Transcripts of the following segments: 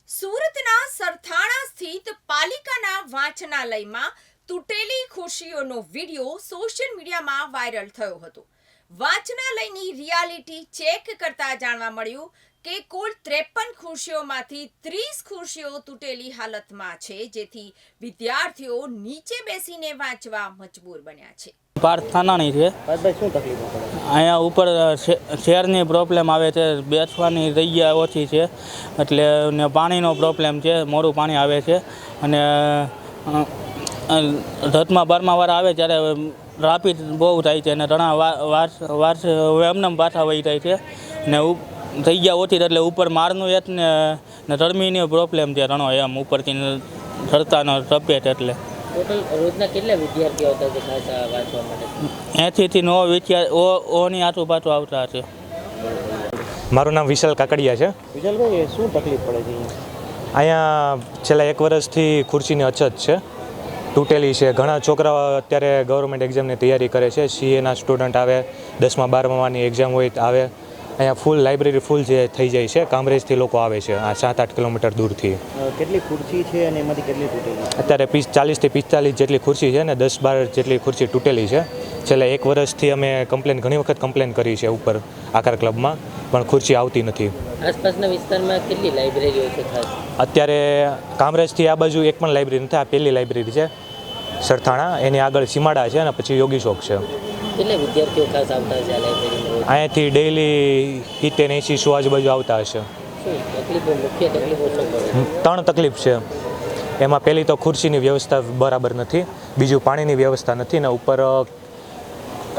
સુરતના સરથાણા સ્થિત પાલિકાના વાંચનાલયમાં તૂટેલી ખુરશીઓનો વિડીયો સોશિયલ મીડિયામાં વાયરલ થયો હતો. વાંચનાલયની રિયાલિટી ચેક કરતા જાણવા મળ્યું કે કુલ 53 ખુરશીઓમાંથી 30 ખુરશીઓ તૂટેલી હાલતમાં છે, જેથી વિદ્યાર્થીઓ નીચે બેસીને વાંચવા મજબૂર બન્યા છે. પાર્થ થાનાની છે. શું તકલીફ પડે? અહીંયા ઉપર શેરની પ્રોબ્લેમ આવે છે, બેસવાની જગ્યા ઓછી છે, એટલે ને પાણીનો પ્રોબ્લેમ છે, મોડું પાણી આવે છે અને 10માં 12માં આવે ત્યારે ટ્રાફિક બહુ થાય છે અને ઘણા એમને પાછા વહી જાય છે ને જગ્યા ઓછી એટલે ઉપર માળનું એક ને ધર્મીની પ્રોબ્લેમ છે ઘણો એમ ઉપરથી ચડતાનો તપેટ એટલે ટોટલ રોજના કેટલા વિદ્યાર્થીઓ આવતા છે ખાસ વાંચવા માટે? 80થી 90 આજુબાજુ આવતા છે. મારું નામ વિશાલ કાકડિયા છે. વિશાલભાઈ, શું તકલીફ પડે છે અહીંયા છેલ્લા 1 વર્ષથી ખુરશીની અછત છે, તૂટેલી છે. ઘણા છોકરાઓ અત્યારે ગવર્મેન્ટ એક્ઝામની તૈયારી કરે છે, સીએના સ્ટુડન્ટ આવે, 10માં 12માની એક્ઝામ હોય આવે. અહીંયા ફૂલ લાઇબ્રેરી ફૂલ જે થઈ જાય છે. કામરેજથી લોકો આવે છે આ 7-8 કિલોમીટર દૂરથી. કેટલી ખુરશી છે અને એમાંથી કેટલી તૂટેલી? અત્યારે 40થી 45 જેટલી ખુરશી છે ને 10-12 જેટલી ખુરશી તૂટેલી છે. છેલ્લા 1 વર્ષથી અમે ઘણી વખત કમ્પ્લેન કરી છે ઉપર આકાર ક્લબમાં, પણ ખુરશી આવતી નથી. આસપાસના વિસ્તારમાં કેટલી લાઇબ્રેરીઓ છે ખાસ? અત્યારે કામરેજથી આ બાજુ એક પણ લાઇબ્રેરી નથી. આ પહેલી લાઇબ્રેરી છે સરથાણા, એની આગળ સીમાડા છે અને પછી યોગી ચોક છે. કેટલા વિદ્યાર્થીઓ ખાસ આવતા છે આ લાઇબ્રેરીમાં? અહીંયાથી ડેઈલી 70-80 આજુબાજુ આવતા હશે. શું તકલીફો, મુખ્ય તકલીફો શું પડે? 3 તકલીફ છે. એમાં પહેલી તો ખુરશીની વ્યવસ્થા બરાબર નથી, બીજું પાણીની વ્યવસ્થા નથી ને ઉપર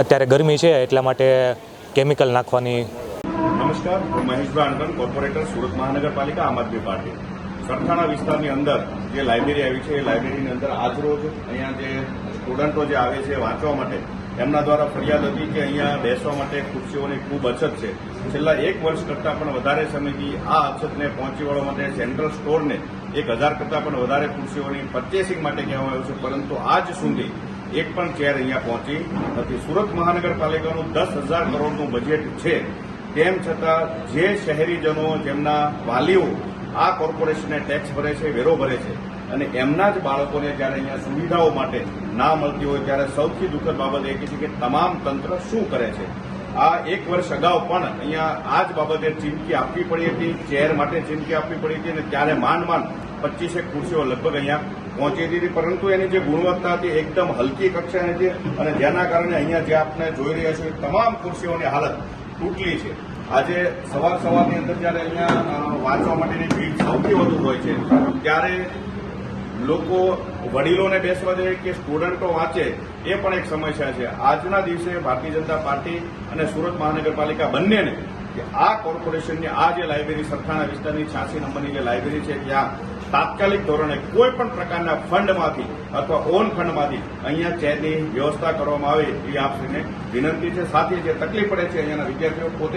અત્યારે ગરમી છે એટલા માટે કેમિકલ નાખવાની. નમસ્કાર, હું મહેશભાઈ અણગણ, કોર્પોરેટર, સુરત મહાનગરપાલિકા, આમ આદમી પાર્ટી. સરથાણા વિસ્તારની અંદર જે લાઇબ્રેરી આવી છે એ લાઇબ્રેરીની અંદર આજરોજ અહીંયા જે સ્ટુડન્ટો જે આવે છે વાંચવા માટે, એમના દ્વારા ફરિયાદ હતી કે અહીંયા બેસવા માટે ખુરશીઓની ખૂબ અછત છે. છેલ્લા 1 વર્ષ કરતાં પણ વધારે સમયથી આ અછતને પહોંચી વળવા માટે સેન્ટ્રલ સ્ટોરને 1000 કરતાં પણ વધારે ખુરશીઓની પરચેસિંગ માટે કહેવામાં આવ્યું છે, પરંતુ આજ સુધી એક પણ ચેર અહીંયા પહોંચી નથી. સુરત મહાનગરપાલિકાનું 10,000 કરોડનું બજેટ છે, તેમ છતાં જે શહેરીજનો, જેમના વાલીઓ આ કોર્પોરેશનને ટેક્સ ભરે છે, વેરો ભરે છે અને એમના જ બાળકોને જ્યારે અહીંયા સુવિધાઓ માટે ના મળતી હોય ત્યારે સૌથી દુઃખદ બાબત એ છે કે તમામ તંત્ર શું કરે છે. આ 1 વર્ષ અગાઉ પણ અહીંયા આ જ બાબતે ચીમકી આપવી પડી હતી, ચેર માટે ચીમકી આપવી પડી હતી અને ત્યારે માંડ 25 ખુરશીઓ લગભગ અહીંયા પહોંચી હતી, પરંતુ એની જે ગુણવત્તા હતી એકદમ હલકી કક્ષાની હતી અને જેના કારણે અહીંયા જે આપણે જોઈ રહ્યા છો તમામ ખુરશીઓની હાલત તૂટલી છે. આજે સવારની અંદર જ્યારે અહીંયા વાંચવા માટેની ભીડ સૌથી વધુ હોય છે ત્યારે લોકો વડીલોને બેસવા દે કે સ્ટુડન્ટો વાંચે એ પણ એક સમસ્યા છે. આજના દિવસે ભારતીય જનતા પાર્ટી અને સુરત મહાનગરપાલિકા બંનેને કે આ કોર્પોરેશનની આ જે લાઇબ્રેરી સરથાણા વિસ્તારની 86 નંબરની જે લાઇબ્રેરી છે ત્યાં તાત્કાલિક ધોરણે કોઈ પણ પ્રકારના ફંડમાંથી અથવા ઓન ફંડમાંથી અહીંયા ચેરની વ્યવસ્થા કરવામાં આવે એવી આપશ્રીને વિનંતી છે. સાથે જે તકલીફ પડે છે અહીંયાના વિદ્યાર્થીઓ પોતે